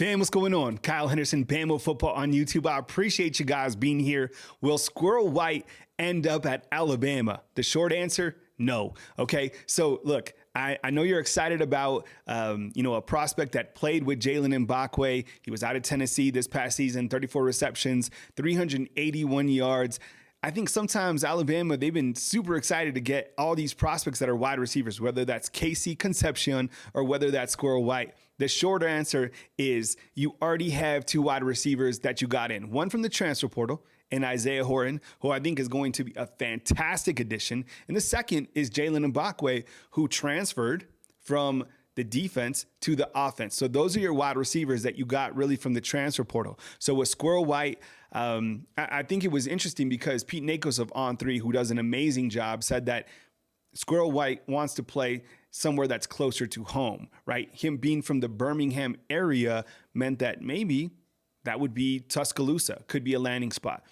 Fam, what's going on? Kyle Henderson, Bama Football on YouTube. I appreciate you guys being here. Will Squirrel White end up at Alabama? The short answer, no. Okay, so look, I know you're excited about, a prospect that played with Jaylen Mbakwe. He was out of Tennessee this past season, 34 receptions, 381 yards. I think sometimes Alabama, they've been super excited to get all these prospects that are wide receivers, whether that's Casey Concepcion or whether that's Squirrel White. The short answer is you already have two wide receivers that you got in. One from the transfer portal and Isaiah Horton, who I think is going to be a fantastic addition. And the second is Jaylen Mbakwe, who transferred from the defense to the offense. So those are your wide receivers that you got really from the transfer portal. So with Squirrel White, I think it was interesting because Pete Nakos of On3, who does an amazing job, said that Squirrel White wants to play somewhere that's closer to home, right? Him being from the Birmingham area meant that maybe that would be Tuscaloosa, could be a landing spot.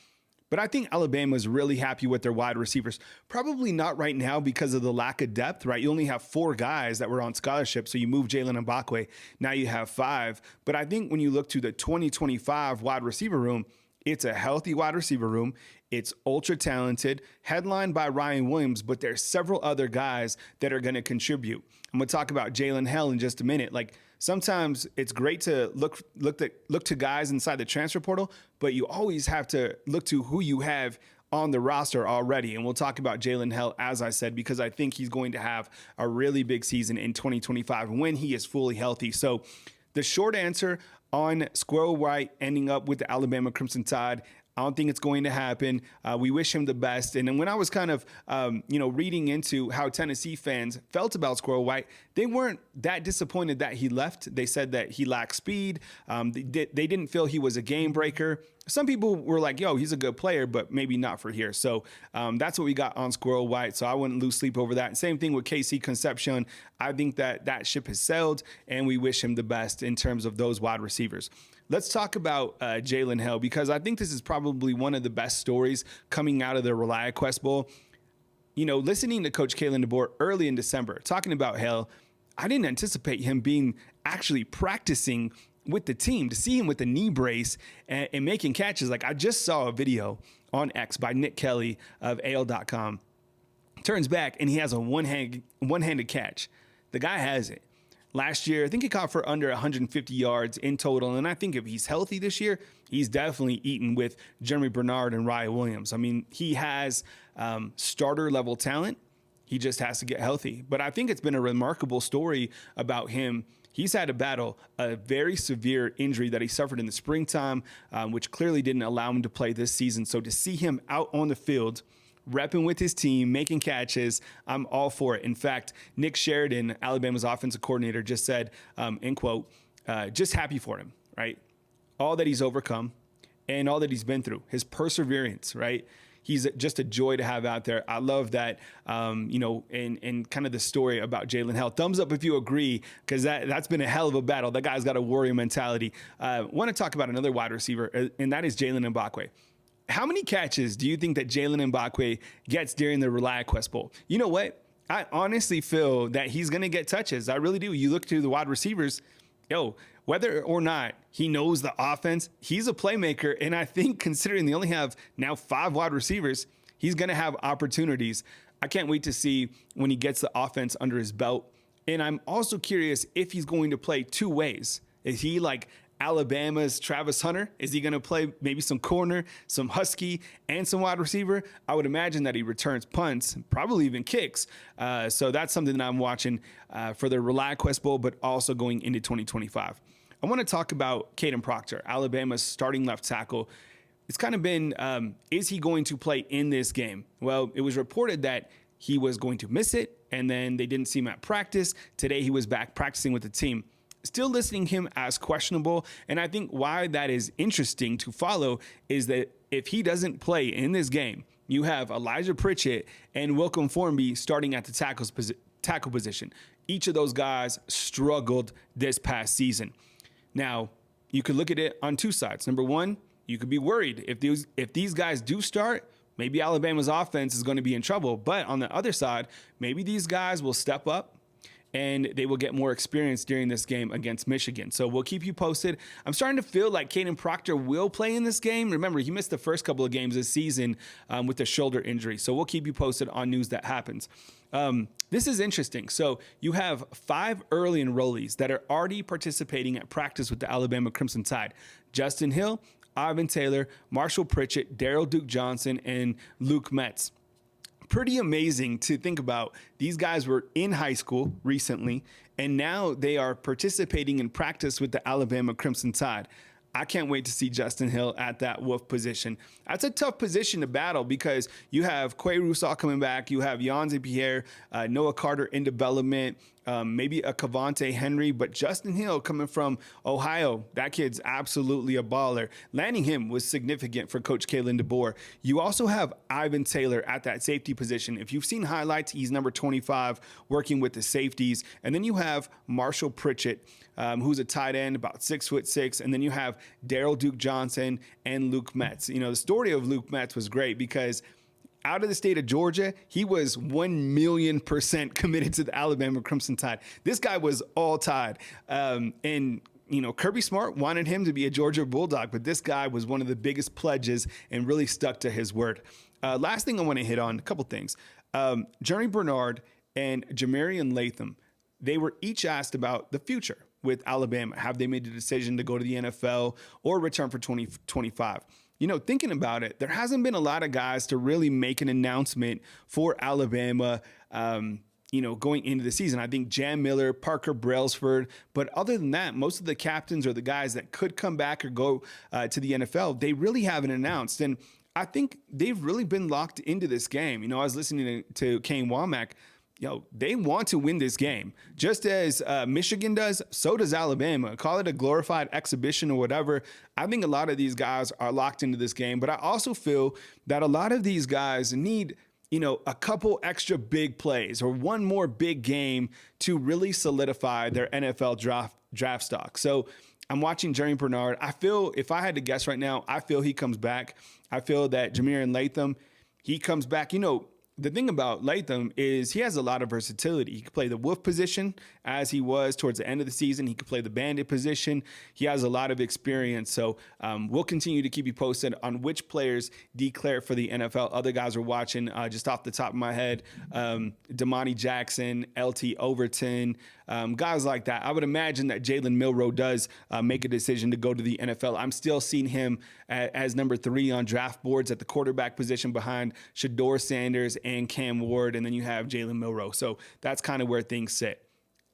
But I think Alabama is really happy with their wide receivers. Probably not right now because of the lack of depth, right? You only have 4 guys that were on scholarship, so you move Jaylen Mbakwe. Now you have 5. But I think when you look to the 2025 wide receiver room, it's a healthy wide receiver room. It's ultra talented, headlined by Ryan Williams, but there's several other guys that are going to contribute. I'm going to talk about Jalen Hale in just a minute. Like, sometimes it's great to look to guys inside the transfer portal, but you always have to look to who you have on the roster already. And we'll talk about Jalen Hale, as I said, because I think he's going to have a really big season in 2025 when he is fully healthy. So the short answer on Squirrel White ending up with the Alabama Crimson Tide, I don't think it's going to happen. We wish him the best. And then when I was kind of, reading into how Tennessee fans felt about Squirrel White, they weren't that disappointed that he left. They said that he lacked speed. They didn't feel he was a game breaker. Some people were like, yo, he's a good player, but maybe not for here. So that's what we got on Squirrel White. So I wouldn't lose sleep over that. Same thing with Casey Concepcion. I think that ship has sailed, and we wish him the best in terms of those wide receivers. Let's talk about Jalen Hale, because I think this is probably one of the best stories coming out of the ReliaQuest Bowl. You know, listening to Coach Kalen DeBoer early in December, talking about Hale, I didn't anticipate him being actually practicing with the team. To see him with a knee brace and making catches. Like, I just saw a video on X by Nick Kelly of AL.com. Turns back, and he has a one-handed catch. The guy has it. Last year, I think he caught for under 150 yards in total. And I think if he's healthy this year, he's definitely eaten with Jeremy Bernard and Ryan Williams. I mean, he has starter level talent. He just has to get healthy. But I think it's been a remarkable story about him. He's had to battle a very severe injury that he suffered in the springtime, which clearly didn't allow him to play this season. So to see him out on the field, repping with his team, making catches, I'm all for it. In fact, Nick Sheridan, Alabama's offensive coordinator, just said, end quote, just happy for him, right? All that he's overcome and all that he's been through, his perseverance, right? He's just a joy to have out there. I love that, and kind of the story about Jalen Hale. Thumbs up if you agree, because that's been a hell of a battle. That guy's got a warrior mentality. Want to talk about another wide receiver, and that is Jaylen Mbakwe. How many catches do you think that Jaylen Mbakwe gets during the ReliaQuest Bowl? You know what? I honestly feel that he's going to get touches. I really do. You look to the wide receivers, whether or not he knows the offense, he's a playmaker. And I think considering they only have now 5 wide receivers, he's going to have opportunities. I can't wait to see when he gets the offense under his belt. And I'm also curious if he's going to play 2 ways. Is he like Alabama's Travis Hunter? Is he going to play maybe some corner, some husky, and some wide receiver? I would imagine that he returns punts, probably even kicks. So that's something that I'm watching for the ReliaQuest Bowl, but also going into 2025. I want to talk about Kaden Proctor, Alabama's starting left tackle. It's kind of been, is he going to play in this game? Well, it was reported that he was going to miss it, and then they didn't see him at practice. Today he was back practicing with the team. Still listing him as questionable, and I think why that is interesting to follow is that if he doesn't play in this game, you have Elijah Pritchett and Wilcom Formby starting at the tackle position. Each of those guys struggled this past season. Now, you could look at it on 2 sides. Number one, you could be worried if these guys do start, maybe Alabama's offense is going to be in trouble. But on the other side, maybe these guys will step up and they will get more experience during this game against Michigan. So we'll keep you posted. I'm starting to feel like Kaden Proctor will play in this game. Remember, he missed the first couple of games this season with a shoulder injury. So we'll keep you posted on news that happens. This is interesting. So you have 5 early enrollees that are already participating at practice with the Alabama Crimson Tide. Justin Hill, Ivan Taylor, Marshall Pritchett, Daryl Duke Johnson, and Luke Metz. Pretty amazing to think about. These guys were in high school recently, and now they are participating in practice with the Alabama Crimson Tide. I can't wait to see Justin Hill at that wolf position. That's a tough position to battle because you have Quay Rousseau coming back. You have Yanzi Pierre, Noah Carter in development, maybe a Cavante Henry, but Justin Hill coming from Ohio, that kid's absolutely a baller. Landing him was significant for Coach Kalen DeBoer. You also have Ivan Taylor at that safety position. If you've seen highlights, he's number 25 working with the safeties. And then you have Marshall Pritchett, who's a tight end, about 6'6", and then you have Daryl Duke Johnson and Luke Metz. You know, the story of Luke Metz was great because out of the state of Georgia, he was 1,000,000% committed to the Alabama Crimson Tide. This guy was all Tide. And you know, Kirby Smart wanted him to be a Georgia Bulldog, but this guy was one of the biggest pledges and really stuck to his word. Last thing I want to hit on, a couple things. Jeremy Bernard and Jamarian Latham, they were each asked about the future with Alabama. Have they made the decision to go to the NFL or return for 2025? You know, thinking about it, there hasn't been a lot of guys to really make an announcement for Alabama, you know, going into the season. I think Jam Miller, Parker Brailsford, but other than that, most of the captains or the guys that could come back or go to the NFL, they really haven't announced. And I think they've really been locked into this game. You know, I was listening to Kane Womack. You know, they want to win this game. Just as Michigan does, so does Alabama. Call it a glorified exhibition or whatever. I think a lot of these guys are locked into this game, but I also feel that a lot of these guys need, you know, a couple extra big plays or one more big game to really solidify their NFL draft stock. So I'm watching Jeremy Bernard. I feel, if I had to guess right now, I feel he comes back. I feel that Jamarian Latham, he comes back. You know, the thing about Latham is he has a lot of versatility. He could play the wolf position as he was towards the end of the season. He could play the bandit position. He has a lot of experience. So we'll continue to keep you posted on which players declare for the NFL. Other guys are watching just off the top of my head. Damani Jackson, LT Overton, guys like that. I would imagine that Jalen Milroe does make a decision to go to the NFL. I'm still seeing him as number 3 on draft boards at the quarterback position behind Shedeur Sanders and Cam Ward, and then you have Jalen Milroe. So that's kind of where things sit.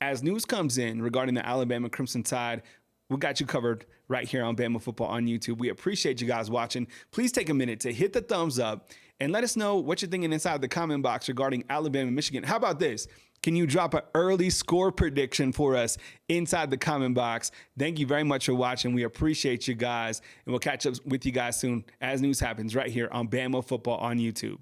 As news comes in regarding the Alabama Crimson Tide, we got you covered right here on Bama Football on YouTube. We appreciate you guys watching. Please take a minute to hit the thumbs up and let us know what you're thinking inside the comment box regarding Alabama and Michigan. How about this? Can you drop an early score prediction for us inside the comment box? Thank you very much for watching. We appreciate you guys, and we'll catch up with you guys soon as news happens right here on Bama Football on YouTube.